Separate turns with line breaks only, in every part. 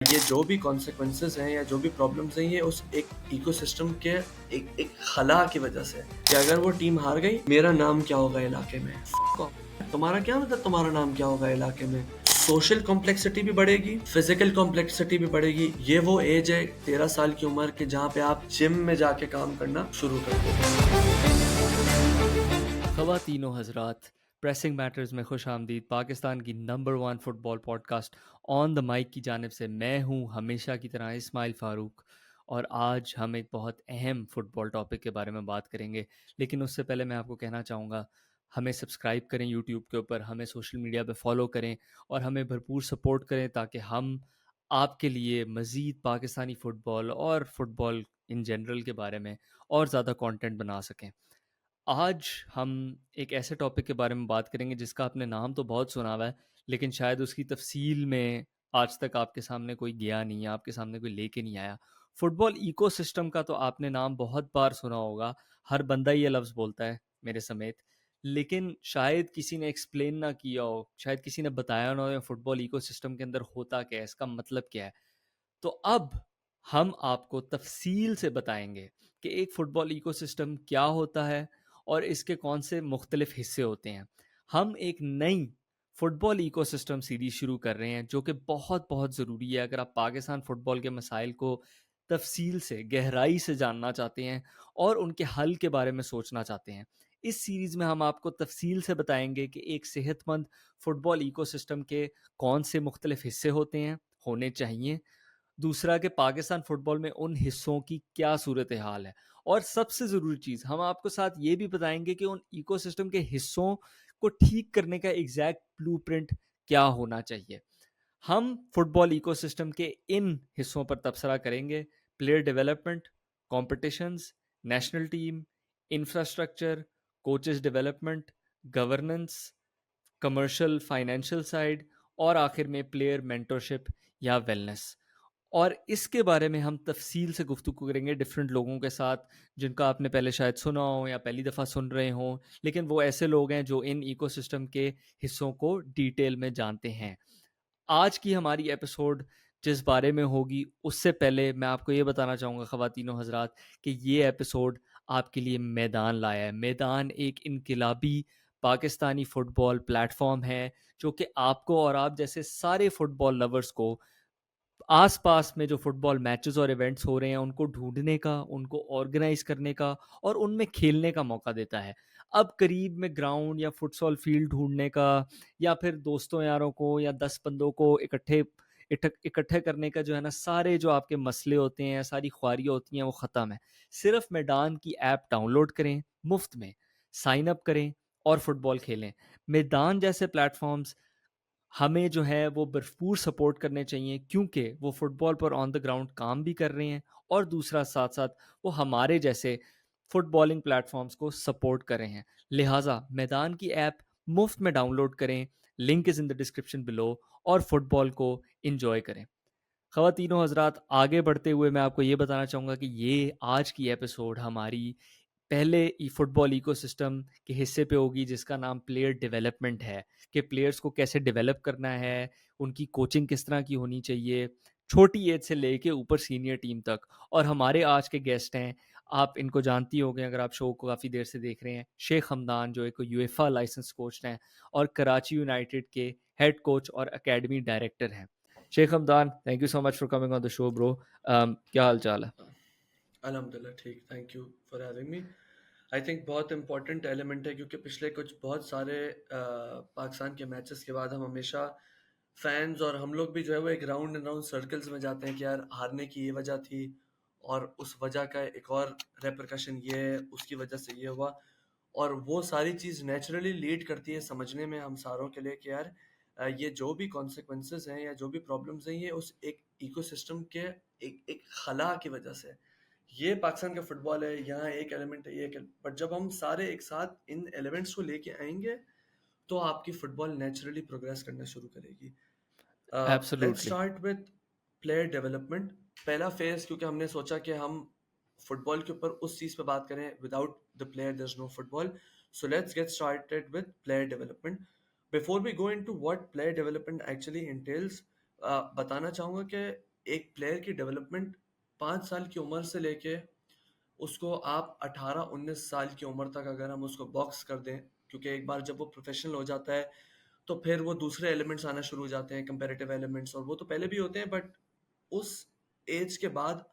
ये जो भी कॉन्सिक्वेंसेस हैं या जो भी प्रॉब्लम्स हैं ये उस एक इकोसिस्टम के एक खला की वजह से कि अगर वो टीम हार गई मेरा नाम क्या होगा इलाके में। Fuck off. तुम्हारा क्या मतलब तुम्हारा नाम क्या होगा इलाके में। सोशल कॉम्प्लेक्सिटी भी बढ़ेगी, फिजिकल कॉम्प्लेक्सिटी भी बढ़ेगी। ये वो एज है 13 साल की उम्र के जहाँ पे आप जिम में जाके काम करना शुरू कर दो।
ख़वातीनो हज़रात, प्रेसिंग मैटर्स में खुश आमदीद। पाकिस्तान की number 1 football podcast on the mic की जानिब से मैं हूँ हमेशा की तरह इस्माइल फ़ारूक, और आज हम एक बहुत अहम फुटबॉल टॉपिक के बारे में बात करेंगे। लेकिन उससे पहले मैं आपको कहना चाहूँगा, हमें सब्सक्राइब करें यूट्यूब के ऊपर, हमें सोशल मीडिया पे फॉलो करें और हमें भरपूर सपोर्ट करें ताकि हम आपके लिए मज़ीद पाकिस्तानी फ़ुटबॉल और फ़ुटबॉल इन जनरल के बारे में और ज़्यादा कंटेंट बना सकें। आज हम एक ऐसे टॉपिक के बारे में बात करेंगे जिसका आपने नाम तो बहुत सुना हुआ है, लेकिन शायद उसकी तफसील में आज तक आपके सामने कोई गया नहीं है, आपके सामने कोई लेके नहीं आया। फुटबॉल इकोसिस्टम का तो आपने नाम बहुत बार सुना होगा, हर बंदा ये लफ्ज़ बोलता है मेरे समेत। लेकिन शायद किसी ने एक्सप्लेन ना किया हो, शायद किसी ने बताया ना हो फुटबॉल इकोसिस्टम के अंदर होता क्या है, इसका मतलब क्या है। तो अब हम आपको तफसील से बताएंगे कि एक फ़ुटबॉल इकोसिस्टम क्या होता है और इसके कौन से मुख्तलिफ हिस्से होते हैं। हम एक नई फ़ुटबॉल इकोसिस्टम सीरीज़ शुरू कर रहे हैं जो कि बहुत बहुत ज़रूरी है अगर आप पाकिस्तान फ़ुटबॉल के मसाइल को तफसील से गहराई से जानना चाहते हैं और उनके हल के बारे में सोचना चाहते हैं। इस सीरीज़ में हम आपको तफसील से बताएंगे कि एक सेहतमंद फ़ुटबॉल इकोसिस्टम के कौन से मुख्तलिफ हिस्से होते हैं, होने चाहिए। दूसरा कि पाकिस्तान फुटबॉल में उन हिस्सों की क्या सूरत हाल है, और सबसे ज़रूरी चीज़ हम आपको साथ ये भी बताएंगे कि उन इकोसिस्टम के हिस्सों को ठीक करने का एग्जैक्ट ब्लूप्रिंट क्या होना चाहिए। हम फुटबॉल इकोसिस्टम के इन हिस्सों पर तबसरा करेंगे: player development, competitions, national team, infrastructure, coaches development, governance, commercial financial side, और आखिर में प्लेयर मेंटरशिप या वेलनेस। और इसके बारे में हम तफसील से गुफ्तगू करेंगे डिफरेंट लोगों के साथ जिनका आपने पहले शायद सुना हो या पहली दफ़ा सुन रहे हों, लेकिन वो ऐसे लोग हैं जो इन इकोसिस्टम के हिस्सों को डिटेल में जानते हैं। आज की हमारी एपिसोड जिस बारे में होगी उससे पहले मैं आपको ये बताना चाहूँगा ख़वातीनो हज़रात कि ये एपिसोड आपके लिए मैदान लाया है। मैदान एक इनकलाबी पाकिस्तानी फ़ुटबॉल प्लेटफॉर्म है जो कि आपको और आप जैसे सारे फ़ुटबॉल लवर्स को आस-पास में जो फुटबॉल मैचेस और इवेंट्स हो रहे हैं, उनको ढूँढने का, उनको ऑर्गेनाइज़ करने का और उनमें खेलने का मौका देता है। अब करीब में ग्राउंड या फुटसॉल फील्ड ढूँढने का या फिर दोस्तों यारों को या 10 बंदों को इकट्ठे करने का जो है ना, सारे जो आपके मसले होते हैं, सारी ख्वारियाँ होती हैं, वो ख़त्म है। सिर्फ़ मैदान की ऐप डाउनलोड करें, मुफ़्त में, साइन अप करें और फुटबॉल खेलें। मैदान जैसे प्लेटफ़ॉर्म्स हमें जो है वो भरपूर सपोर्ट करने चाहिए क्योंकि वो फुटबॉल पर ऑन द ग्राउंड काम भी कर रहे हैं और दूसरा साथ साथ वो हमारे जैसे फुटबॉलिंग प्लेटफॉर्म्स को सपोर्ट कर रहे हैं। लिहाजा मैदान की ऐप मुफ्त में डाउनलोड करें, link is in the description below, और फुटबॉल को इंजॉय करें। ख़वातीनो हज़रात, आगे बढ़ते हुए मैं आपको ये बताना चाहूँगा कि ये आज की एपिसोड हमारी पहले फुटबॉल इकोसिस्टम के हिस्से पे होगी जिसका नाम प्लेयर डेवलपमेंट है, कि प्लेयर्स को कैसे डेवलप करना है, उनकी कोचिंग किस तरह की होनी चाहिए, छोटी एज से लेके ऊपर सीनियर टीम तक। और हमारे आज के गेस्ट हैं, आप इनको जानती होंगे अगर आप शो को काफ़ी देर से देख रहे हैं, शेख हमदान जो एक यूएफा लाइसेंस कोच हैं और कराची यूनाइटेड के हेड कोच और एकेडमी डायरेक्टर हैं। Sheikh Hamdan, thank you so much for coming on the show bro. क्या हाल चाल है?
अल्हम्दुलिल्लाह ठीक, thank you for having me. I think बहुत इंपॉर्टेंट एलिमेंट है क्योंकि पिछले कुछ बहुत सारे पाकिस्तान के मैचेस के बाद हम हमेशा फैंस और हम लोग भी जो है वो एक राउंड एंड राउंड सर्कल्स में जाते हैं कि यार हारने की ये वजह थी और उस वजह का एक और रेपरकशन ये है, उसकी वजह से ये हुआ। और वो सारी चीज़ नेचुरली लीड करती है समझने में हम सारों के लिए कि यार ये जो भी कॉन्सिक्वेंसेस हैं या जो भी प्रॉब्लम्स हैं ये उस एक इकोसिस्टम के एक एक खला की वजह से। ये पाकिस्तान का फुटबॉल है, यहाँ एक एलिमेंट है, ये एक। बट जब हम सारे एक साथ इन एलिमेंट्स को लेके आएंगे तो आपकी फुटबॉल नेचुरली प्रोग्रेस करना शुरू करेगी। Let's
absolutely.
Start with player development. पहला फेज, क्योंकि हमने सोचा कि हम फुटबॉल के ऊपर उस चीज़ पे बात करें, without the player there is no football. So let's get started with player development. Before we go into what player development actually entails, बताना चाहूँगा कि एक प्लेयर की डेवलपमेंट 5 साल की उम्र से लेके उसको आप 18-19 साल की उम्र तक अगर हम उसको बॉक्स कर दें, क्योंकि एक बार जब वो प्रोफेशनल हो जाता है तो फिर वो दूसरे एलिमेंट्स आना शुरू हो जाते हैं, कंपैरेटिव एलिमेंट्स, और वो तो पहले भी होते हैं, बट उस एज के बाद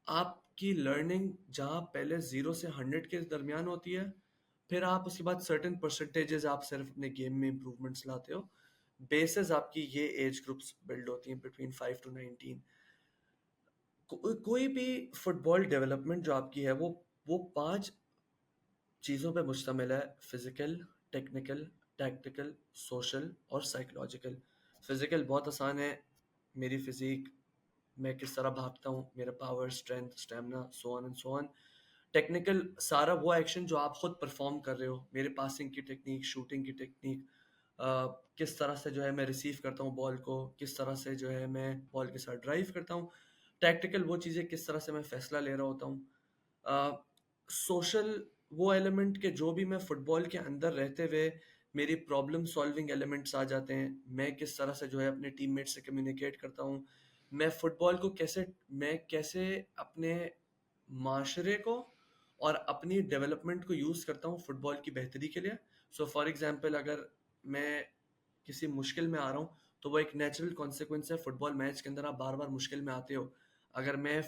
आपकी लर्निंग जहाँ पहले 0 से 100 के दरमियान होती है, फिर आप उसके बाद सर्टेन परसेंटेजेस आप सिर्फ अपने गेम में इंप्रूवमेंट्स लाते हो। बेसिस आपकी ये एज ग्रुप्स बिल्ड होती हैं बिटवीन 5 टू 19। कोई भी फुटबॉल डेवलपमेंट जो आपकी है वो 5 चीज़ों पे मुश्तमिल है: फिजिकल, टेक्निकल, टैक्टिकल, सोशल और साइकोलॉजिकल। फिजिकल बहुत आसान है, मेरी फिजिक, मैं किस तरह भागता हूँ, मेरा power, strength, stamina, so on and so on. Technical सारा वो एक्शन जो आप खुद परफॉर्म कर रहे हो, मेरे पासिंग की टेक्निक, शूटिंग की टेक्निक, किस तरह से जो है मैं रिसीव करता हूँ बॉल को, किस तरह से जो है मैं बॉल के साथ ड्राइव करता हूँ। टैक्टिकल वो चीज़ें किस तरह से मैं फैसला ले रहा होता हूँ। सोशल वो एलिमेंट के जो भी मैं फुटबॉल के अंदर रहते हुए मेरी प्रॉब्लम सॉल्विंग एलिमेंट्स आ जाते हैं, मैं किस तरह से जो है अपने टीममेट से कम्युनिकेट करता हूँ, मैं फुटबॉल को कैसे अपने माशरे को और अपनी डेवलपमेंट को यूज़ करता हूँ फुटबॉल की बेहतरी के लिए। सो फॉर एग्जांपल, अगर मैं किसी मुश्किल में आ रहा हूँ तो वो एक नेचुरल कॉन्सिक्वेंस है, फुटबॉल मैच के अंदर आप बार बार मुश्किल में आते हो। अगर मैं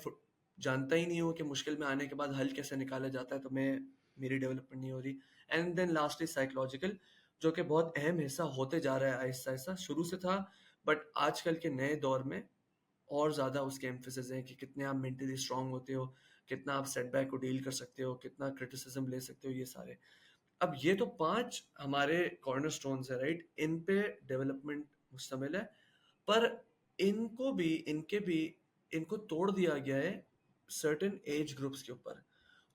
जानता ही नहीं हूँ कि मुश्किल में आने के बाद हल कैसे निकाला जाता है, तो मेरी डेवलपमेंट नहीं हो रही। एंड देन लास्टली साइकोलॉजिकल, जो कि बहुत अहम हिस्सा होते जा रहा है आहिस्ता आहिस्ता, शुरू से था बट आजकल के नए दौर में और ज़्यादा उसके एम्फेसिस है कि कितने आप मेंटली स्ट्रांग होते हो, कितना आप सेटबैक को डील कर सकते हो, कितना क्रिटिसिज्म ले सकते हो, ये सारे। अब ये तो 5 हमारे कॉर्नरस्टोन्स है, राइट? इन पे डेवलपमेंट मुश्तमिल है, पर इनके भी इनको तोड़ दिया गया है सर्टेन एज ग्रुप्स के ऊपर।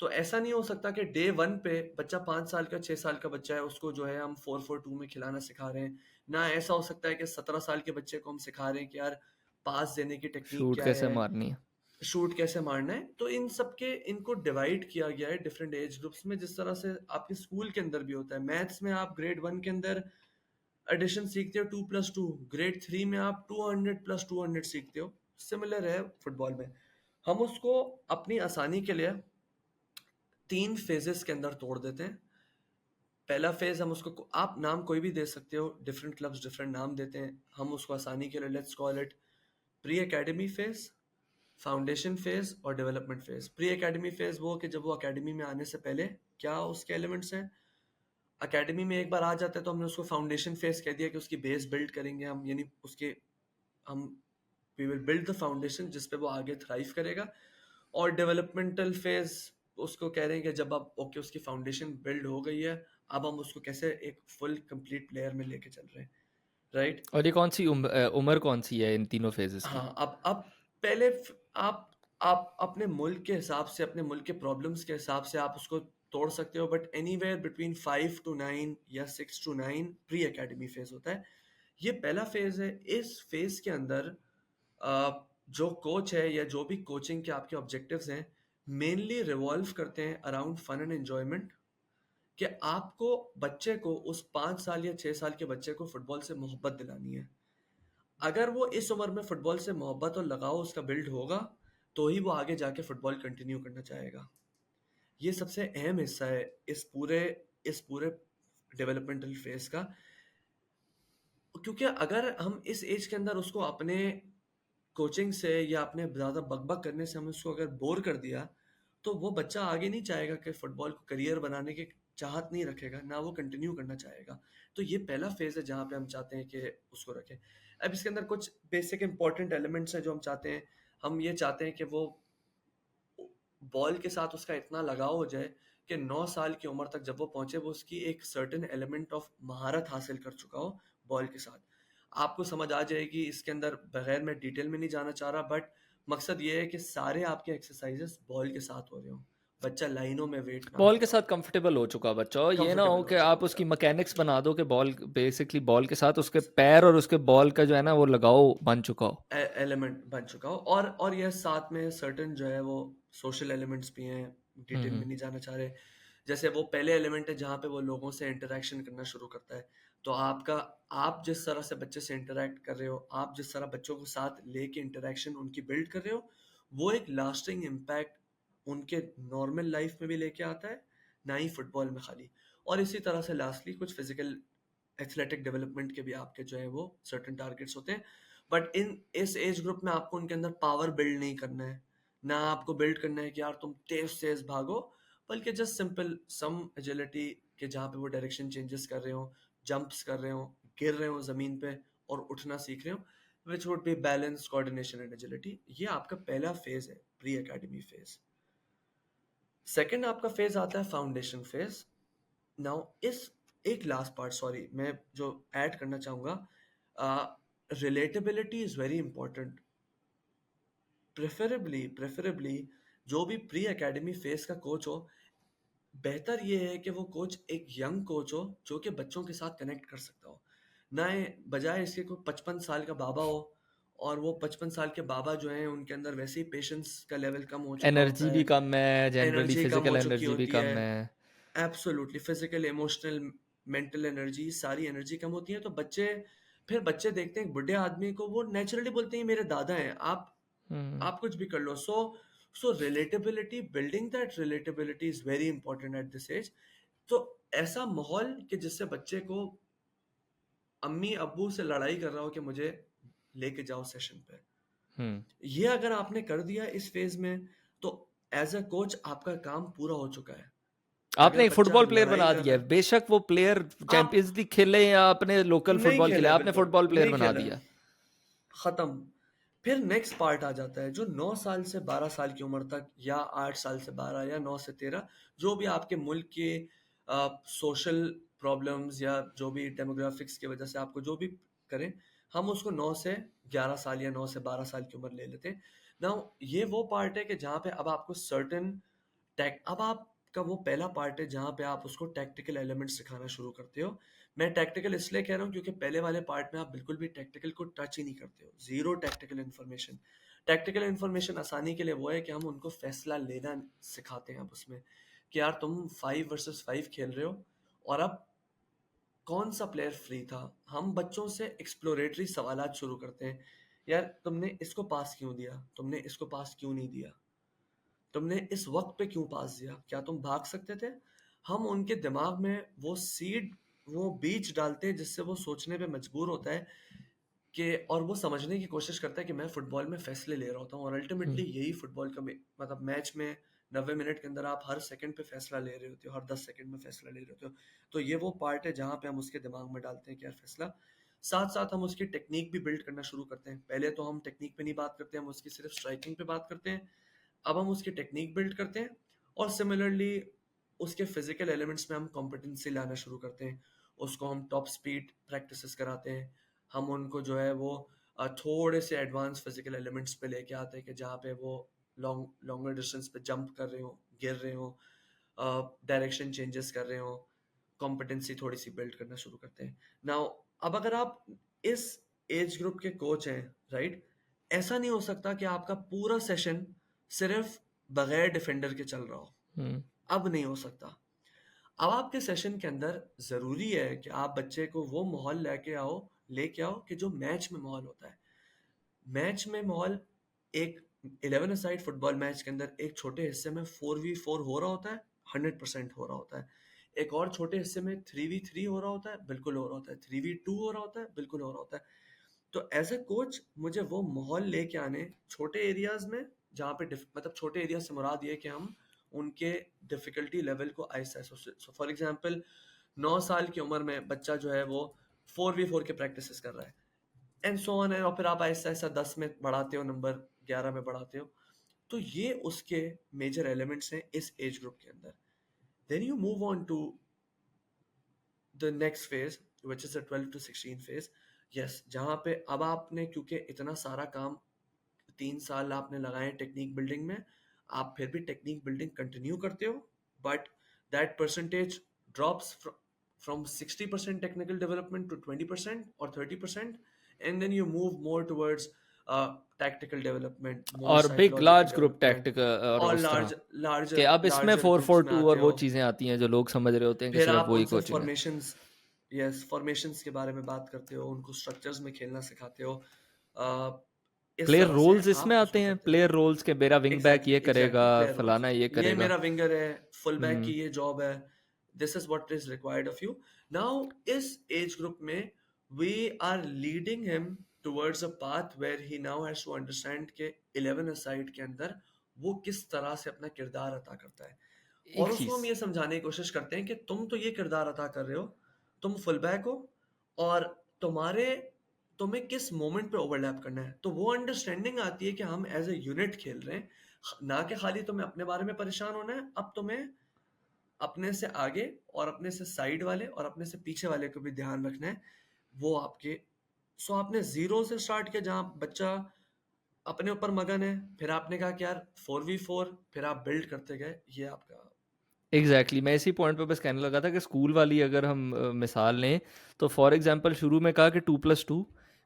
तो ऐसा नहीं हो सकता कि डे 1 पे बच्चा 5 साल का, 6 साल का बच्चा है, उसको जो है हम 4-4-2 में खिलाना सिखा रहे हैं। ना ऐसा हो सकता है कि 17 साल के बच्चे को हम सिखा रहे हैं कि यार पास देने की टेक्निक
शूट
क्या
कैसे
है,
मारनी है।
शूट कैसे मारना है। तो इन सब के इनको डिवाइड किया गया है डिफरेंट एज ग्रुप्स में, जिस तरह से आपके स्कूल के अंदर भी होता है। मैथ्स में आप ग्रेड 1 के अंदर एडिशन सीखते हो 2+2, ग्रेड 3 में आप 200+200 सीखते हो। सिमिलर है फुटबॉल में। हम उसको अपनी आसानी के लिए 3 फेजेस के अंदर तोड़ देते हैं। पहला फेज हम उसको, आप नाम कोई भी दे सकते हो, डिफरेंट क्लब्स डिफरेंट नाम देते हैं, हम उसको आसानी के लिए let's call it pre academy phase, foundation phase और development phase. Pre academy phase वो कि जब वो एकेडमी में आने से पहले क्या उसके एलिमेंट्स हैं। एकेडमी में एक बार आ जाता है तो हमने उसको फाउंडेशन फेज कह दिया कि उसकी बेस बिल्ड करेंगे हम, यानी उसके हम we will build the foundation जिस पे वो आगे थ्राइव करेगा। और डेवलपमेंटल फेज उसको कह रहे हैं कि जब आप ओके उसकी फाउंडेशन बिल्ड हो गई है, अब हम उसको कैसे एक फुल कंप्लीट प्लेयर में लेके चल रहे हैं, राइट?
और ये कौन सी उम्र कौन सी है इन तीनों फेजेस की?
हाँ, अब पहले आप अपने मुल्क के हिसाब से, अपने मुल्क के प्रॉब्लम्स के हिसाब से आप उसको तोड़ सकते हो, बट एनीवेयर बिटवीन 5 to 9 या 6 to 9 प्री एकेडमी फेज होता है। ये पहला फेज है। इस फेज के अंदर जो कोच है या जो भी कोचिंग के आपके ऑब्जेक्टिव्स हैं, मेनली रिवॉल्व करते हैं अराउंड फन एंड एंजॉयमेंट। कि आपको बच्चे को, उस 5 साल या 6 साल के बच्चे को फुटबॉल से मोहब्बत दिलानी है। अगर वो इस उम्र में फुटबॉल से मोहब्बत और लगाव उसका बिल्ड होगा, तो ही वो आगे जाके फुटबॉल कंटिन्यू करना चाहेगा। ये सबसे अहम हिस्सा है इस पूरे डेवलपमेंटल फेज का। क्योंकि अगर हम इस एज के अंदर उसको अपने कोचिंग से या अपने ज़्यादा बकबक करने से हम उसको अगर बोर कर दिया, तो वो बच्चा आगे नहीं चाहेगा कि फुटबॉल को करियर बनाने की चाहत नहीं रखेगा, ना वो कंटिन्यू करना चाहेगा। तो ये पहला फेज़ है जहाँ पे हम चाहते हैं कि उसको रखें। अब इसके अंदर कुछ बेसिक इंपॉर्टेंट एलिमेंट्स हैं जो हम चाहते हैं। हम ये चाहते हैं कि वो बॉल के साथ उसका इतना लगाव हो जाए कि 9 साल की उम्र तक जब वो पहुंचे, वो उसकी एक सर्टेन एलिमेंट ऑफ महारत हासिल कर चुका हो बॉल के साथ। आपको समझ आ जाएगी इसके अंदर, बगैर मैं डिटेल में नहीं जाना चाह रहा, बट मकसद ये है कि सारे आपके एक्सरसाइजेस बॉल के साथ हो रहे हो, बच्चा लाइनों में वेट ना
बॉल
कर
के
रहा
साथ
हो,
कंफर्टेबल हो चुका बच्चा, और ये ना हो
कंफर्टेबल हो
कि
चुका
आप
होगा।
उसकी मैकेनिक्स बना दो कि बॉल बेसिकली बॉल के साथ उसके पैर और उसके बॉल का जो है ना वो लगाव बन चुका हो।
एलिमेंट बन चुका हो, और यह साथ में सर्टेन जो है वो सोशल एलिमेंट्स भी हैं, डिटेल में
हम्म।
नहीं जाना चाह रहे। जैसे वो पहले एलिमेंट है जहाँ पे वो लोगों से इंटरेक्शन करना शुरू करता है। तो आप जिस तरह से बच्चे से इंटरेक्ट कर रहे हो, आप जिस तरह बच्चों को साथ लेके इंटरेक्शन उनकी बिल्ड कर रहे हो, वो एक लास्टिंग इम्पैक्ट उनके नॉर्मल लाइफ में भी लेके आता है, ना ही फुटबॉल में खाली। और इसी तरह से लास्टली कुछ फिजिकल एथलेटिक डेवलपमेंट के भी आपके जो है वो सर्टेन टारगेट्स होते हैं, बट इस एज ग्रुप में आपको उनके अंदर पावर बिल्ड नहीं करना है, ना आपको बिल्ड करना है कि यार तुम तेज तेज भागो, बल्कि जस्ट सिंपल सम एजिलिटी के जहाँ पे वो डायरेक्शन चेंजेस कर रहे हो, जंप्स कर रहे हो, गिर रहे हो ज़मीन पे और उठना सीख रहे हो, which would be balance, coordination and agility. ये आपका पहला फेज है, प्री एकेडमी फेज। सेकंड आपका फेज आता है फाउंडेशन फेज। नाउ इस एक लास्ट पार्ट, सॉरी, मैं जो ऐड करना चाहूँगा, relatability is very important. Preferably जो भी प्री एकेडमी फेज का कोच हो, बेहतर ये है कि वो कोच एक यंग कोच हो जो कि बच्चों के साथ कनेक्ट कर सकता हो, ना बजाय इसके कोई 55 साल का बाबा हो, और वो 55 साल के बाबा जो हैं उनके अंदर वैसे ही पेशेंस का लेवल कम हो चुका
एनर्जी
होता
भी
है,
कम है, जनरली
एनर्जी कम हो
फिजिकल
चुकी
एनर्जी भी
होती है।
कम है।
Absolutely physical, emotional, mental energy, सारी एनर्जी कम होती है। तो बच्चे देखते हैं एक बुढ़े आदमी को, वो नेचुरली बोलते हैं मेरे दादा हैं,
हम्म
आप कुछ भी कर लो। So relatability, building that relatability is very important at this age. तो ऐसा माहौल कि जिससे बच्चे को अम्मी अब्बू से लड़ाई कर रहा हो कि मुझे लेके जाओ सेशन पे,
हम्म
ये अगर आपने कर दिया इस फेज में, तो एज अ कोच आपका काम पूरा हो चुका है।
आपने
अगर
एक
बच्चा
फुटबॉल प्लेयर
लड़ाई
बना
कर
दिया
रहा
है,
है,
बेशक वो प्लेयर
आप
चैंपियंस लीग खेले या अपने लोकल
नहीं
फुटबॉल खेले,
खेला है,
आपने
बिल्कुल
फुटबॉल प्लेयर
नहीं
बना
खेला है,
दिया।
खत्म। फिर नेक्स्ट पार्ट आ जाता है जो 9 साल से 12 साल की उम्र तक, या 8 साल से 12, या 9 से 13, जो भी आपके मुल्क के सोशल प्रॉब्लम्स या जो भी डेमोग्राफिक्स की वजह से आपको जो भी करें, हम उसको 9 से 11 साल या 9 से 12 साल की उम्र ले लेते हैं। नाउ ये वो पार्ट है कि जहाँ पे अब आपको सर्टेन टेक, अब आपका वो पहला पार्ट है जहाँ पे आप उसको टैक्टिकल एलिमेंट सिखाना शुरू करते हो। मैं टैक्टिकल इसलिए कह रहा हूँ क्योंकि पहले वाले पार्ट में आप बिल्कुल भी टैक्टिकल को टच ही नहीं करते हो, zero tactical information. Tactical information आसानी के लिए वो है कि हम उनको फैसला लेना सिखाते हैं अब उसमें, कि यार तुम 5 वर्सेस 5 खेल रहे हो, और अब कौन सा प्लेयर फ्री था। हम बच्चों से एक्सप्लोरेटरी सवालात शुरू करते हैं, यार तुमने इसको पास क्यों दिया, तुमने इसको पास क्यों नहीं दिया, तुमने इस वक्त पे क्यों पास दिया, क्या तुम भाग सकते थे। हम उनके दिमाग में वो सीड, वो बीज डालते हैं जिससे वो सोचने पे मजबूर होता है कि, और वो समझने की कोशिश करता है कि मैं फुटबॉल में फैसले ले रहा होता हूँ, और अल्टीमेटली
हम्म
यही फुटबॉल का मतलब मैच में 90 मिनट के अंदर आप हर सेकंड पे फैसला ले रहे होते हो, हर 10 सेकंड में फैसला ले रहे होते हो। तो ये वो पार्ट है जहाँ पे हम उसके दिमाग में डालते हैं कि यार फैसला। साथ साथ हम उसकी टेक्निक भी बिल्ड करना शुरू करते हैं। पहले तो हम टेक्निक पे नहीं बात करते, हम उसकी सिर्फ स्ट्राइकिंग पे बात करते हैं। अब हम उसकी टेक्निक बिल्ड करते हैं, और सिमिलरली उसके फिजिकल एलिमेंट्स में हम कॉम्पिटेंसी लाना शुरू करते हैं। उसको हम टॉप स्पीड प्रैक्टिसेस कराते हैं, हम उनको जो है वो थोड़े से एडवांस फिजिकल एलिमेंट्स पे लेके आते हैं कि जहाँ पे वो लॉन्गर डिस्टेंस पे जंप कर रहे हो, गिर रहे हो, डायरेक्शन चेंजेस कर रहे हो, कॉम्पिटेंसी थोड़ी सी बिल्ड करना शुरू करते हैं। नाउ अब अगर आप इस एज ग्रुप के कोच हैं, राइट, ऐसा नहीं हो सकता कि आपका पूरा सेशन सिर्फ बगैर डिफेंडर के चल रहा हो।
हम्म
अब नहीं हो सकता। अब आपके सेशन के अंदर जरूरी है कि आप बच्चे को वो माहौल लेके आओ कि जो मैच में माहौल होता है। मैच में माहौल एक 11 साइड फुटबॉल मैच के अंदर एक छोटे हिस्से में 4v4 हो रहा होता है, 100% हो रहा होता है। एक और छोटे हिस्से में 3v3 हो रहा होता है, बिल्कुल हो रहा होता है। 3v2 हो रहा होता है, बिल्कुल हो रहा होता है। तो एज ए कोच मुझे वो माहौल लेके आने छोटे एरियाज में, जहाँ पे मतलब छोटे एरिया से मुराद ये कि हम उनके डिफिकल्टी लेवल को आहिस्ता आहिस्ता, फॉर एग्जांपल 9 साल की उम्र में बच्चा जो है वो 4v4 के प्रैक्टिसेस कर रहा है, एंड सो ऑन है, और फिर आप आहिस्ता आहिस्ता 10 में बढ़ाते हो, नंबर 11 में बढ़ाते हो। तो ये उसके मेजर एलिमेंट्स हैं इस एज ग्रुप के अंदर। Then you move on to the next phase which is the 12 to 16 phase. Yes, जहाँ पे अब आपने क्योंकि इतना सारा काम 3 साल आपने लगाए टेक्निक बिल्डिंग में, आप फिर भी टेक्निक बिल्डिंग कंटिन्यू करते हो, but that percentage drops from 60% technical development to 20% और 30%, and then you move more towards tactical development, more
और big
psychological
large group
development,
tactic और
और
उस तरह कि
larger
अब इसमें
larger
फोर
groups
फोर
में
टू और
आते
वो
हो।
चीज़ें आती हैं जो लोग समझ रहे होते हैं कि
फिर
सिर्फ
आप
वही
उनसे
कोचिंग है।
फॉर्मेशंस, यस, फॉर्मेशंस के बारे में बात करते हो, उनको स्ट्रक्चर्स में खेलना सिखाते हो। इस
प्लेयर
तरह से
रोल्स इसमें
आप
आते
उसको
हैं,
करते हो।
प्लेयर रोल्स के मेरा विंग बैक
एग्जैक्टली
ये करेगा,
एग्जैक्टली, प्लेयर रोल्स,
फलाना ये
ये
करेगा।
मेरा विंगर है, फुल बैक
हम्म।
की ये जॉब है, this is what is required of you. Now इस एज ग्रुप में we are leading him towards a path where he now has to understand के 11 अ साइड के अंदर वो किस तरह से अपना किरदार अदा करता है,
एक
और उसको
चीज।
हम ये समझाने की कोशिश करते हैं कि तुम तो ये किरदार अदा कर रहे हो, तुम फुल बैक हो, और तुम्हारे तुम्हें किस मोमेंट पे ओवरलैप करना है। तो वो अंडरस्टैंडिंग आती है कि हम एज ए यूनिट खेल रहे हैं, ना कि खाली तुम्हें अपने बारे में परेशान होना है, अब तुम्हें अपने से आगे और अपने से साइड वाले और अपने से पीछे वाले को भी ध्यान रखना है। वो आपके, सो आपने जीरो से स्टार्ट किया जहाँ बच्चा अपने ऊपर मगन है, फिर आपने कहा कि यार 4v4, फिर आप बिल्ड करते गए, ये आपका।
एग्जैक्टली मैं इसी पॉइंट पे बस कहने लगा था कि स्कूल वाली अगर हम मिसाल लें, तो फॉर एग्जांपल शुरू में कहा कि 2+2,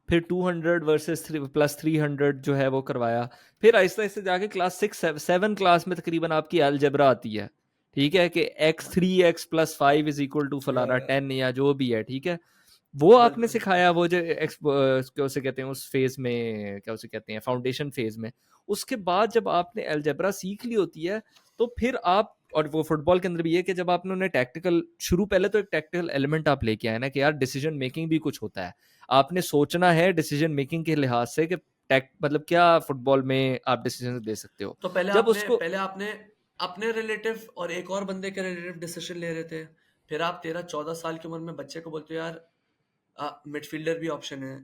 फिर 200 वर्सेस प्लस 300 जो है वो करवाया। फिर आहिस्ता आहिस्ता जाके क्लास 6 7 क्लास में तकरीबन आपकी अलजबरा आती है, ठीक है, कि x3x+5 इज इक्वल टू
या
फलाना 10 या जो भी है, ठीक है। वो आपने
बिल्कुल बिल्कुल।
सिखाया, वो जो क्या उसे कहते हैं उस फेज में, क्या उसे कहते हैं फाउंडेशन फेज में। उसके बाद जब आपने अलजेब्रा सीख ली होती है, तो फिर आप, और वो फुटबॉल के अंदर भी है कि जब आपने उन्हें टैक्टिकल शुरू, पहले तो एक टैक्टिकल एलिमेंट आप लेके आए ना कि यार डिसीजन मेकिंग भी कुछ होता है, आपने सोचना है डिसीजन मेकिंग के लिहाज से कि टैक्ट मतलब क्या फुटबॉल में आप डिसीजन दे सकते हो।
तो पहले
जब
आपने
उसको
पहले आपने अपने रिलेटिव और एक और बंदे के रिलेटिव डिसीजन ले रहे थे, फिर आप 13-14 साल की उम्र में बच्चे को बोलते हो यार मिडफील्डर भी ऑप्शन है,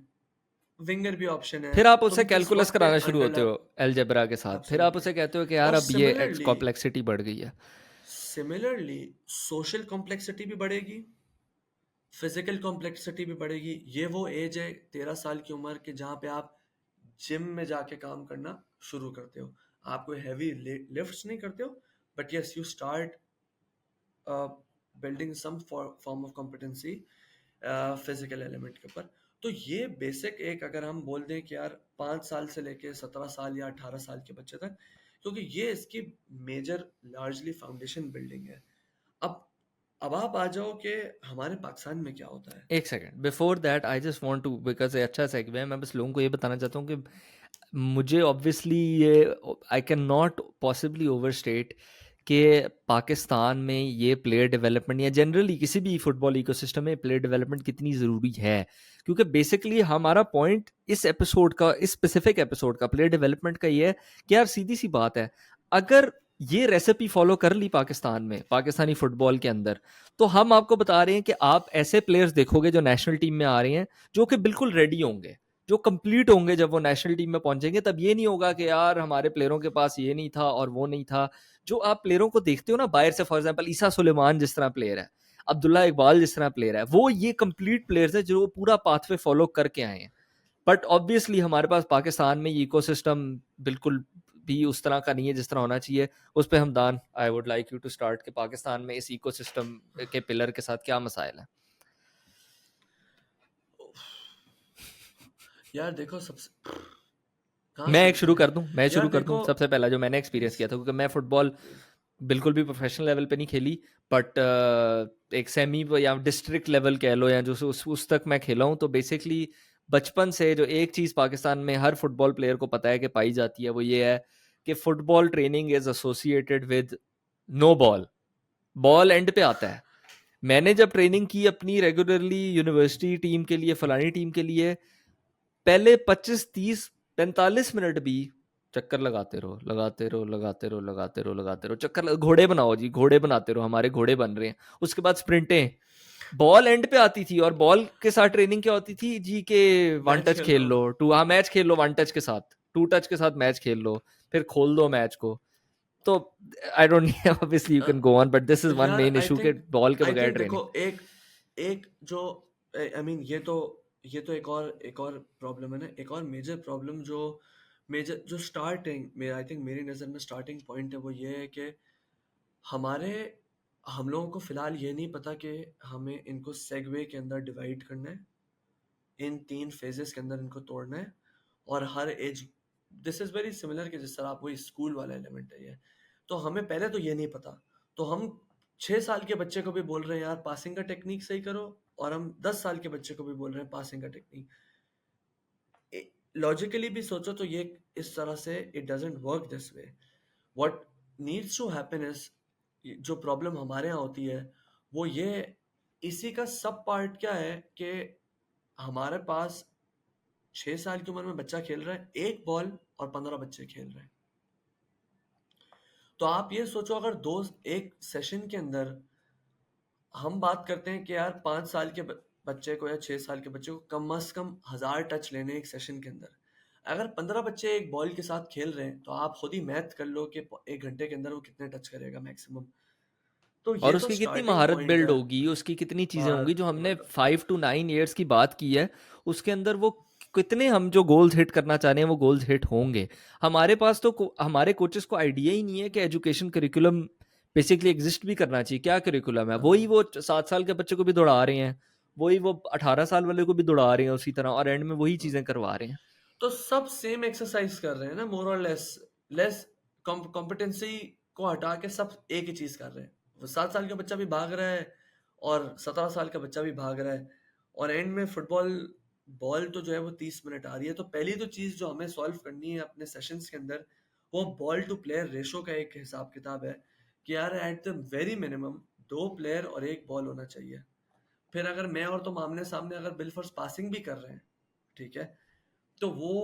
विंगर भी ऑप्शन है,
फिर आप उसे
तुम किस
कैलकुलस
वक्त पे
कराना शुरू होते हो
अंडरलैप।
अलजेब्रा के साथ, फिर आप
एब्सोल्युटली।
उसे कहते हो कि यार
और
अब ये
सिमिलरली
कॉम्प्लेक्सिटी बढ़ गई है।
सिमिलरली सोशल कॉम्प्लेक्सिटी भी बढ़ेगी, फिजिकल कॉम्प्लेक्सिटी भी बढ़ेगी। ये वो एज है 13 साल की उम्र के जहाँ पे आप जिम में जाके काम करना शुरू करते हो। आप कोई हैवी लिफ्ट्स नहीं करते हो, but yes you start building some form of competency physical element के ऊपर। तो ये बेसिक एक, अगर हम बोल दें कि यार 5 साल से लेके 17 साल या 18 साल के बच्चे तक, क्योंकि ये इसकी मेजर लार्जली फाउंडेशन बिल्डिंग है। अब अब आप आ जाओ कि हमारे पाकिस्तान में क्या होता है।
एक second before that I just want to, because अच्छा सेगवे है, मैं बस लोगों को ये बताना चाहता हूँ कि मुझे ऑब्वियसली ये, I can not possibly overstate कि पाकिस्तान में ये प्लेयर डेवलपमेंट या जनरली किसी भी फुटबॉल इकोसिस्टम में प्लेयर डेवलपमेंट कितनी ज़रूरी है। क्योंकि बेसिकली हमारा पॉइंट इस एपिसोड का, इस स्पेसिफिक एपिसोड का प्लेयर डेवलपमेंट का ये है कि यार सीधी सी बात है, अगर ये रेसिपी फॉलो कर ली पाकिस्तान में, पाकिस्तानी फुटबॉल के अंदर, तो हम आपको बता रहे हैं कि आप ऐसे प्लेयर्स देखोगे जो नेशनल टीम में आ रहे हैं, जो कि बिल्कुल रेडी होंगे, जो कंप्लीट होंगे जब वो नेशनल टीम में पहुंचेंगे। तब ये नहीं होगा कि यार हमारे प्लेयरों के पास ये नहीं था और वो नहीं था। जो आप प्लेयरों को देखते हो ना बाहर से, फॉर एग्जांपल ईसा सुलेमान जिस तरह प्लेयर है, अब्दुल्ला इकबाल जिस तरह प्लेयर है, वो ये कंप्लीट प्लेयर्स है जो पूरा पाथवे फॉलो करके आए हैं। बट ऑब्वियसली हमारे पास पाकिस्तान में ये इकोसिस्टम बिल्कुल भी उस तरह का नहीं है जिस तरह होना चाहिए। उस पर Hamdan, I would like you to start, कि पाकिस्तान में इस इकोसिस्टम के पिलर के साथ क्या मसाइल है।
यार देखो, सबसे कहाँ
मैं एक
शुरू
शुरू
करें।
कर दूं, मैं शुरू
यार
कर दूं
देखो,
सबसे पहला जो मैंने एक्सपीरियंस
प्लीज
किया था, क्योंकि मैं फुटबॉल
प्लीज।
बिल्कुल भी प्रोफेशनल लेवल पे नहीं खेली, बट एक सेमी या डिस्ट्रिक्ट लेवल कह लो, या जो उस तक मैं खेला हूँ। तो बेसिकली बचपन से जो एक चीज़ पाकिस्तान में हर फुटबॉल प्लेयर को पता है कि पाई जाती है, वो ये है कि football training is associated with no ball, ball and पे आता है। मैंने जब ट्रेनिंग की अपनी रेगुलरली यूनिवर्सिटी टीम के लिए, फलानी टीम के लिए, पहले 25 30 45 मिनट भी चक्कर लगाते रहो, लगाते रहो, लगाते रहो, लगाते रहो, लगाते रहो, घोड़े बनाओ जी, घोड़े बनाते रहो, हमारे घोड़े बन रहे हैं। उसके बाद स्प्रिंटें, बॉल एंड पे आती थी, और बॉल के साथ ट्रेनिंग क्या होती थी जी के, वन
मैच
टच
खेल
खेल
लो।
लो, टू, हाँ मैच खेल लो वन टच के साथ, टू टच के साथ मैच खेल लो, फिर खोल दो मैच को। तो I don't know, obviously you can go on, but this is one
यार
मेन इशू के बॉल के
आई
बगैर
थिंक
ट्रेनिंग।
देखो, एक एक जो आई मीन ये तो एक और प्रॉब्लम है ना, एक और मेजर प्रॉब्लम जो मेजर जो स्टार्टिंग में, आई थिंक मेरी नज़र में स्टार्टिंग पॉइंट है, वो ये है कि हमारे हम लोगों को फिलहाल ये नहीं पता कि हमें इनको सेगवे के अंदर डिवाइड करना है, इन 3 फेजेस के अंदर इनको तोड़ना है, और हर age, this is very similar कि जिस तरह आप वही स्कूल वाला एलिमेंट है ये। तो हमें पहले तो ये नहीं पता, तो हम 6 साल के बच्चे को भी बोल रहे हैं यार पासिंग का टेक्निक सही करो, और हम 10 साल के बच्चे को भी बोल रहे हैं पासिंग का टेक्निक। लॉजिकली भी सोचो तो ये इस तरह से it doesn't work this way. What needs to happen is, जो प्रॉब्लम हमारे यहाँ होती है वो ये, इसी का सब पार्ट क्या है कि हमारे पास 6 साल की उम्र में बच्चा खेल रहा है एक बॉल और 15 बच्चे खेल रहे हैं। तो आप ये सोचो अगर दो एक सेशन के अंदर हम बात करते हैं कि यार 5 साल के बच्चे को या 6 साल के बच्चे को कम से कम 1000 टच लेने एक सेशन के अंदर, अगर 15 बच्चे एक बॉल के साथ खेल रहे हैं तो आप खुद ही मैथ कर लो कि 1 घंटे के अंदर वो कितने टच करेगा मैक्सिमम। तो ये
और
तो
उसकी कितनी
स्टार्टिंग
महारत
पॉइंट
बिल्ड
है।
होगी, उसकी कितनी चीज़ें होंगी जो
महारत
हमने
मतलब
5 to 9 years की बात की है, उसके अंदर वो कितने हम जो गोल्स हिट करना चाह रहे हैं वो गोल्स हिट होंगे। हमारे पास तो हमारे कोचेस को आइडिया ही नहीं है कि एजुकेशन करिकुलम बेसिकली एग्जिस्ट भी करना चाहिए। क्या करिकुलम है? वही वो 7 साल के बच्चे को भी दौड़ा रहे हैं, वही वो 18 साल वाले को भी दौड़ा रहे हैं उसी तरह, और एंड में वही चीज़ें करवा रहे हैं।
तो सब सेम एक्सरसाइज कर रहे हैं ना, मोर और लेस। लेस कॉम्पिटेंसी को हटा के सब एक ही चीज कर रहे हैं। वो 7 साल का बच्चा भी भाग रहा है और 17 साल का बच्चा भी भाग रहा है, और एंड में फुटबॉल बॉल तो जो है वो 30 मिनट आ रही है। तो पहली तो चीज जो हमें सॉल्व करनी है अपने सेशंस के अंदर, वो बॉल टू प्लेयर रेशो का एक हिसाब किताब है कि यार at the very minimum 2 player और एक बॉल होना चाहिए। फिर अगर मैं और तुम आमने सामने अगर बिलफर्स पासिंग भी कर रहे हैं, ठीक है, तो वो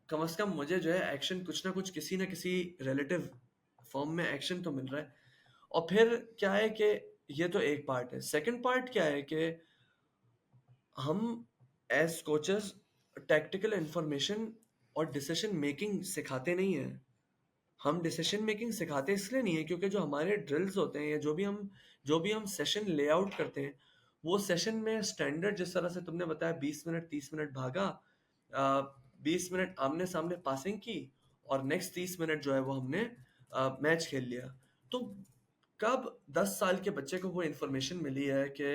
कम से कम मुझे जो है एक्शन कुछ ना कुछ किसी ना किसी रिलेटिव फॉर्म में एक्शन तो मिल रहा है। और फिर क्या है कि ये तो एक पार्ट है। सेकंड पार्ट क्या है कि हम एज कोचेस टैक्टिकल इंफॉर्मेशन और डिसीजन मेकिंग सिखाते नहीं हैं। हम डिसीजन मेकिंग सिखाते इसलिए नहीं है क्योंकि जो हमारे ड्रिल्स होते हैं या जो भी हम सेशन लेआउट करते हैं, वो सेशन में स्टैंडर्ड जिस तरह से तुमने बताया 20 मिनट 30 मिनट भागा, 20 मिनट आमने सामने पासिंग की, और नेक्स्ट 30 मिनट जो है वो हमने मैच खेल लिया। तो कब 10 साल के बच्चे को वो इन्फॉर्मेशन मिली है कि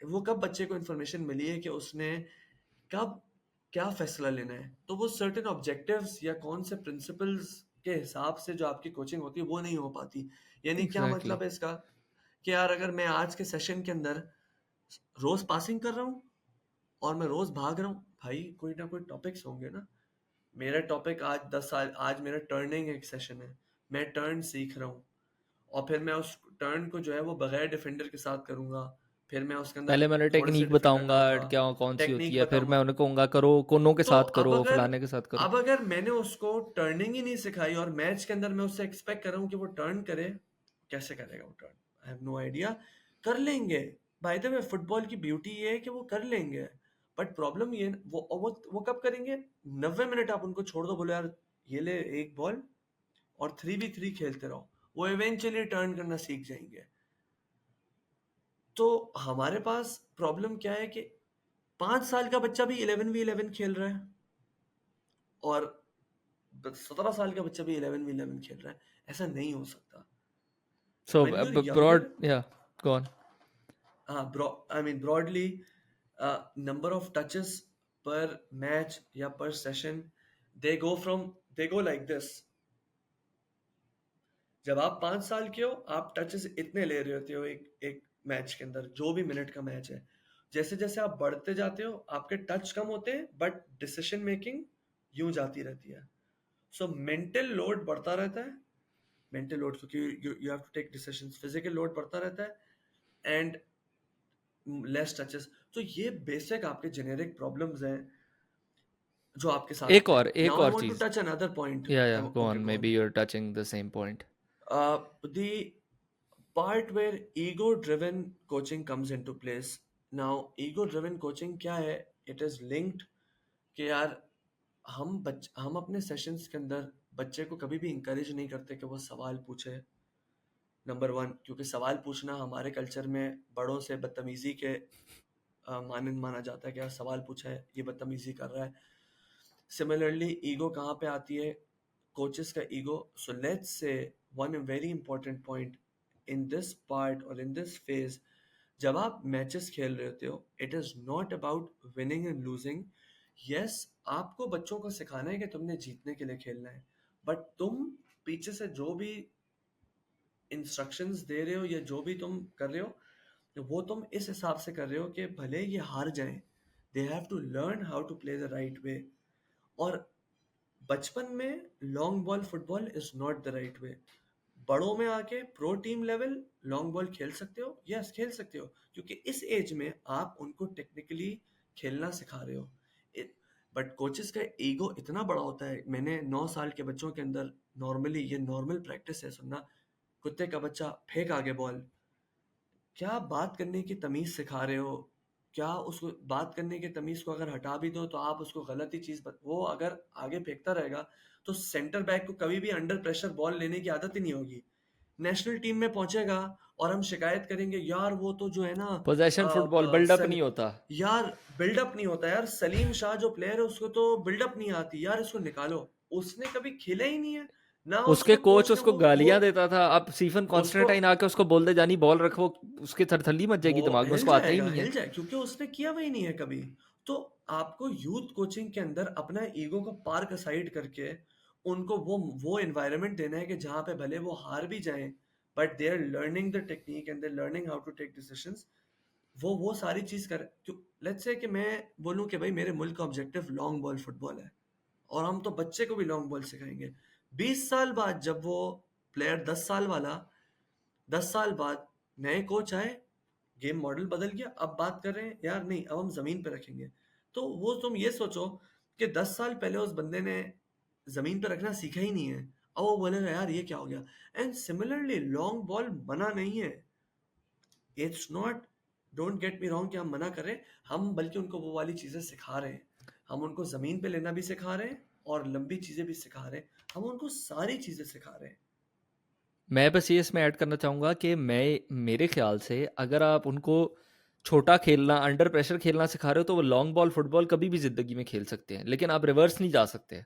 वो कब बच्चे को इन्फॉर्मेशन मिली है कि उसने कब क्या फैसला लेना है? तो वो सर्टेन ऑब्जेक्टिव्स या कौन से प्रिंसिपल्स के हिसाब से जो आपकी कोचिंग होती है वो नहीं हो पाती। यानी क्या
एग्जैक्टली
मतलब है इसका कि यार अगर मैं आज के सेशन के अंदर रोज पासिंग कर रहा हूँ और मैं रोज भाग रहा हूँ, भाई कोई ना कोई टॉपिक्स होंगे ना। मेरा टॉपिक आज 10 साल, आज मेरा टर्निंग एक सेशन है, मैं टर्न सीख रहा हूँ, और फिर मैं उस टर्न को जो है वो बगैर डिफेंडर के साथ करूंगा। फिर मैं उसके अंदर
पहले मैं उन्हें
थोड़े से
टेक्निक
डिफेंडर
बताऊंगा
डालूंगा,
क्या कौन सी होती
टेक्निक
है, फिर मैं
बताऊंगा।
उन्हें कहूंगा करो कोनों के
तो
साथ
अब
करो,
अगर
फलाने के साथ करो।
अब अगर मैंने उसको टर्निंग ही नहीं सिखाई और मैच के अंदर मैं उससे एक्सपेक्ट कर रहा हूँ कि वो टर्न करे, कैसे करेगा वो turn? I have no idea. कर लेंगे, बाय द वे फुटबॉल की ब्यूटी ये है कि वो कर लेंगे, बट प्रॉब्लम ये वो कब करेंगे? 90 मिनट आप उनको छोड़ दो, बोलो यार ये ले एक बॉल और 3v3 खेलते रहो, वो इवेंचुअली टर्न करना सीख जाएंगे। तो हमारे पास प्रॉब्लम क्या है कि 5 साल का बच्चा भी 11v11 खेल रहा है और 17 साल का बच्चा भी 11v11 खेल रहा है। ऐसा नहीं हो सकता।
So
when you're
broad,
younger,
या गो ऑन।
हाँ bro, I mean broadly number of touches पर मैच या पर session, they go from they go like this. जब आप 5 साल के हो आप टचेस इतने ले रहे होते हो एक एक मैच के अंदर, जो भी मिनट का मैच है। जैसे जैसे आप बढ़ते जाते हो आपके टच कम होते हैं बट डिसीजन मेकिंग यूं जाती रहती है। सो मेंटल लोड बढ़ता रहता है, मेंटल लोड क्योंकि you have to take decisions, physical load बढ़ता रहता है एंड लेस टचेस। तो ये बेसिक आपके जेनेरिक प्रॉब्लम्स हैं जो आपके साथ
एक
होते हैं।
और एक
नाउ आई
और
वांट टू
चीज।
Touch another point.
या go on,
okay
may
go
be you are touching the same point.
On. Part where ego driven coaching comes into place. Now ego driven coaching क्या है? It is linked कि यार हम अपने sessions के अंदर बच्चे को कभी भी इंकरेज नहीं करते कि वो सवाल पूछे। नंबर वन, क्योंकि सवाल पूछना हमारे कल्चर में बड़ों से बदतमीजी के मानन माना जाता है कि यार सवाल पूछा है ये बदतमीजी कर रहा है। सिमिलरली ईगो कहाँ पे आती है? कोचेस का ego. So let's say one very important point in this part और इन दिस फेज, जब आप मैचेस खेल रहे होते हो it is not about winning and losing. Yes, आपको बच्चों को सिखाना है कि तुमने जीतने के लिए खेलना है, बट तुम पीछे से जो भी इंस्ट्रक्शंस दे रहे हो या जो भी तुम कर रहे हो, वो तुम इस हिसाब से कर रहे हो कि भले ये हार जाएं, they have to learn how to play the right way. और बचपन में long ball football is not the right way. बड़ों में आके pro team level long ball खेल सकते हो, यस खेल सकते हो, क्योंकि इस एज में आप उनको टेक्निकली खेलना सिखा रहे हो। बट कोचेस का ईगो इतना बड़ा होता है। मैंने 9 साल के बच्चों के अंदर, नॉर्मली ये नॉर्मल प्रैक्टिस है सुनना, कुत्ते का बच्चा फेंक आगे बॉल, क्या बात करने की तमीज सिखा रहे हो? क्या उसको बात करने की तमीज को अगर हटा भी दो तो आप उसको गलत ही चीज वो अगर आगे फेंकता रहेगा तो सेंटर बैक को कभी भी अंडर प्रेशर बॉल लेने की आदत ही नहीं होगी। नेशनल टीम में पहुंचेगा और हम शिकायत करेंगे, यार वो तो जो है ना
पोजेशन फुटबॉल बिल्डअप नहीं होता।
यार बिल्डअप नहीं होता, यार सलीम शाह जो प्लेयर है उसको तो बिल्डअप नहीं आती, यार इसको निकालो। उसने कभी खेला ही नहीं है ना,
उसके
उसको
कोच
कोच ने
उसको
वो
गालियां देता था। अब स्टीफन
उसको
कॉन्स्टेंटाइन आके उसको बोल दे जानी बॉल रखो, उसके थरथल्ली मच
वो
जाएगी दिमाग में,
हिल
उसको आता ही
जाएगा,
नहीं है।
हिल जाए, क्योंकि उसने किया वही नहीं है कभी। तो आपको यूथ कोचिंग के अंदर अपना ईगो को पार्क असाइड करके उनको वो एनवायरनमेंट देना है कि जहाँ पे भले वो हार भी जाएं, but they are learning the technique and they learning how to take decisions. वो सारी चीज कर, क्यों लेट्स से कि मैं बोलूं कि भाई मेरे मुल्क का ऑब्जेक्टिव लॉन्ग बॉल फुटबॉल है, और हम तो बच्चे को भी लॉन्ग बॉल सिखाएंगे। 20 साल बाद जब वो प्लेयर 10 साल वाला, 10 साल बाद नए कोच आए, गेम मॉडल बदल गया, अब बात कर रहे हैं यार नहीं अब हम जमीन पे रखेंगे। तो वो तुम ये सोचो कि 10 साल पहले उस बंदे ने जमीन पे रखना सीखा ही नहीं है, अब वो बोलेगा यार ये क्या हो गया। एंड सिमिलरली लॉन्ग बॉल मना नहीं है, it's not, don't get me wrong कि हम मना कर रहे हैं, हम बल्कि उनको वो वाली चीजें सिखा रहे हैं। हम उनको जमीन पे लेना भी सिखा रहे हैं और लंबी चीजें भी सिखा रहे हैं, हम उनको सारी चीजें सिखा रहे हैं।
मैं बस ये इसमें ऐड करना चाहूँगा कि मेरे ख्याल से अगर आप उनको छोटा खेलना, अंडर प्रेशर खेलना सिखा रहे हो तो वो लॉन्ग बॉल फुटबॉल कभी भी ज़िंदगी में खेल सकते हैं, लेकिन आप रिवर्स नहीं जा सकते।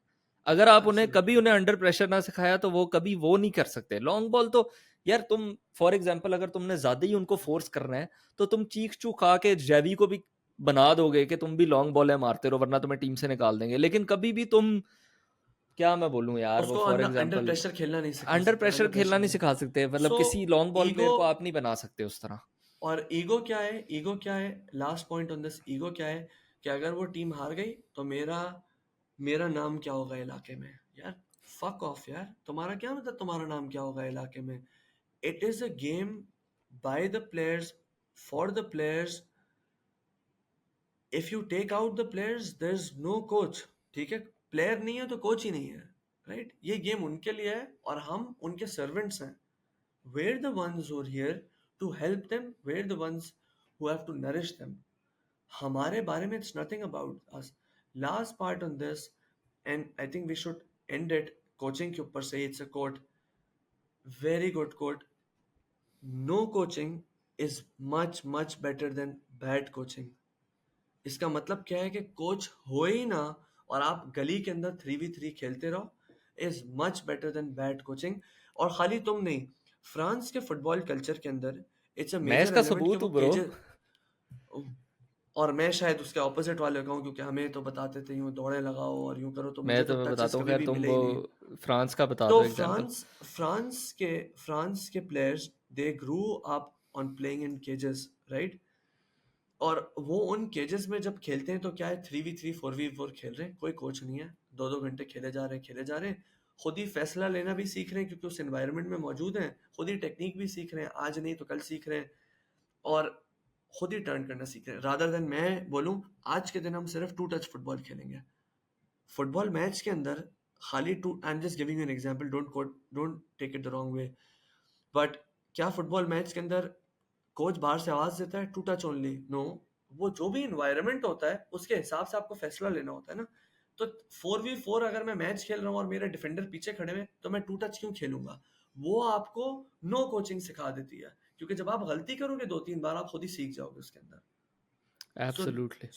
अगर आप उन्हें कभी
एब्सोल्युटली।
उन्हें अंडर प्रेशर ना सिखाया तो वो कभी वो नहीं कर सकते। लॉन्ग बॉल तो यार तुम फॉर एग्जांपल अगर तुमने ज़्यादा ही उनको फोर्स करना है तो तुम चीख चूख खा के जैवी को भी बना दोगे कि तुम भी लॉन्ग बॉल है मारते रहो वरना तुम्हें टीम से निकाल देंगे। लेकिन कभी भी तुम, क्या मैं बोलूं यार, वो
उसको
फॉर
अंडर
एग्जांपल
प्रेशर खेलना नहीं सिखा
अंडर
सकते,
प्रेशर
अंडर
खेलना
प्रेशर
नहीं
नहीं।
सिखा सकते, मतलब
सो
किसी लॉन्ग बॉल
ईगो,
प्लेयर को आप नहीं बना सकते उस तरह।
और ईगो क्या है, ईगो क्या है, last point on this, ego क्या है कि अगर वो टीम हार गई तो मेरा मेरा नाम क्या होगा इलाके में, यार फक ऑफ यार, तुम्हारा क्या मतलब तुम्हारा नाम क्या होगा इलाके में। It is a game by the players, for the players. If you take out the players there is no coach, ठीक है, प्लेयर नहीं है तो कोच ही नहीं है, राइट। ये गेम उनके लिए है और हम उनके सर्वेंट्स हैं। We're the ones who are here to help them. We're the ones who have to nourish them. हमारे बारे में it's nothing about us. Last part on this, and I think we should end it. Coaching के ऊपर से it's a quote, very good quote. No coaching is much better than bad coaching. इसका मतलब क्या है कि कोच हो ही ना और आप गली के अंदर 3v3 खेलते रहो, is much better than bad coaching. और खाली तुम नहीं, फ्रांस के फुटबॉल कल्चर के अंदर इट्स अ
मैं
मेजर
इसका
एलिमेंट कि
सबूत
वो
हूँ ब्रो।
केजेस, और मैं शायद उसके ऑपोजिट वाले का हूँ, क्योंकि हमें तो बताते थे यूं दौड़े लगाओ और यूं करो, तो
मैं
मुझे तो
तुम्हें
टचेस
बताता हूँ,
कभी
खैर
भी
तुम
मिले
वो
ही नहीं।
फ्रांस का बता
तो
दो एग्जाम्पल।
फ्रांस के players, they grew up on playing in cages, right. और वो उन केजेस में जब खेलते हैं तो क्या है, 3v3 4v4 खेल रहे हैं, कोई कोच नहीं है, 2-2 घंटे खेले जा रहे हैं, खुद ही फैसला लेना भी सीख रहे हैं क्योंकि उस एनवायरनमेंट में मौजूद हैं, खुद ही टेक्निक भी सीख रहे हैं, आज नहीं तो कल सीख रहे हैं, और खुद ही टर्न करना सीख रहे हैं, रादर देन मैं बोलूं आज के दिन हम सिर्फ टू टच फुटबॉल खेलेंगे। फुटबॉल मैच के अंदर खाली two, I am just giving an example, don't take it the wrong way, but क्या फुटबॉल मैच के अंदर कोच बाहर से आवाज देता है टू टच ओनली? नो। वो जो भी इन्वायरमेंट होता है उसके हिसाब से आपको फैसला लेना होता है ना। तो 4v4 अगर मैं मैच खेल रहा हूँ और मेरे डिफेंडर पीछे खड़े हुए तो मैं टू टच क्यों खेलूंगा? वो आपको नो कोचिंग सिखा देती है, क्योंकि जब आप गलती करोगे 2-3 बार आप खुद ही सीख जाओगे उसके अंदर। So
absolutely.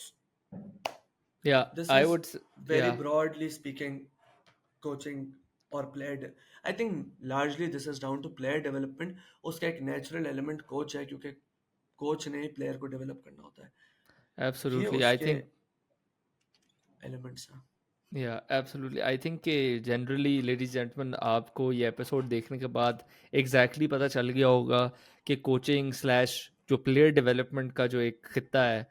Yeah
this
I
is
would,
very
yeah
broadly speaking coaching और player, I think largely this is down to player development. उसका एक नेचुरल एलिमेंट कोच है, क्योंकि कोच ने ही प्लेयर को डेवलप करना होता है, ये
एब्सोल्युटली आई
उसके
थिंक,
एलिमेंट्स हैं।
या एब्सोल्युटली आई थिंक कि जनरली लेडीज जेंटलमैन आपको ये एपिसोड देखने के बाद एग्जैक्टली पता चल गया होगा कि कोचिंग स्लैश जो प्लेयर डेवलपमेंट का जो एक खित्ता है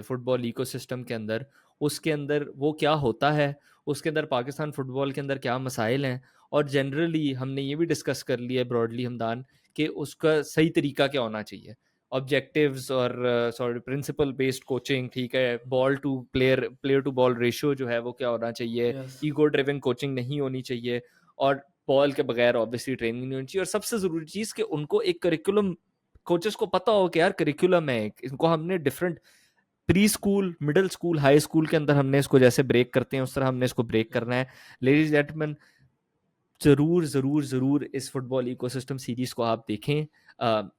फुटबॉल इकोसिस्टम के अंदर, उसके अंदर वो क्या होता है, उसके अंदर पाकिस्तान फुटबॉल के अंदर क्या मसाइल हैं, और जनरली हमने ये भी डिस्कस कर लिया ब्रॉडली हमदान कि उसका सही तरीका क्या होना चाहिए, ऑब्जेक्टिव्स और सॉरी प्रिंसिपल बेस्ड कोचिंग, ठीक है, ball to player to ball ratio जो है वो क्या होना चाहिए,
यस,
ईगो ड्रिवन कोचिंग नहीं होनी चाहिए, और बॉल के बगैर ऑब्वियसली ट्रेनिंग नहीं होनी चाहिए, और सबसे ज़रूरी चीज़ कि उनको एक करिकुलम, कोचेस को पता हो कि यार करिकुलम है एक, इनको हमने different pre school, middle school, high school के अंदर हमने इसको जैसे ब्रेक करते हैं उस तरह हमने इसको ब्रेक करना है। लेडीज जेंटलमैन, ज़रूर ज़रूर ज़रूर इस फुटबॉल इकोसिस्टम सीरीज़ को आप देखें,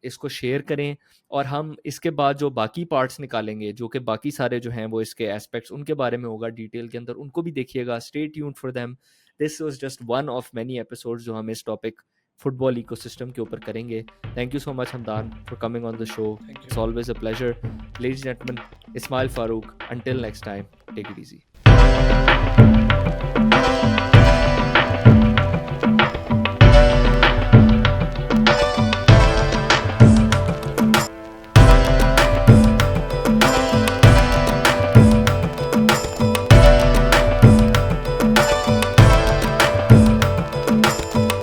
इसको शेयर करें, और हम इसके बाद जो बाकी पार्ट्स निकालेंगे, जो कि बाकी सारे जो हैं वो इसके एस्पेक्ट्स उनके बारे में होगा डिटेल के अंदर, उनको भी देखिएगा, stay tuned for them. This was just one of many episodes जो हम इस टॉपिक फुटबॉल इकोसिस्टम के ऊपर करेंगे। Thank you so much Hamdan for coming on the show,
thank
it's
you.
Always a pleasure. Ladies and gentleman, Ismail Farooq, until next time, take it easy.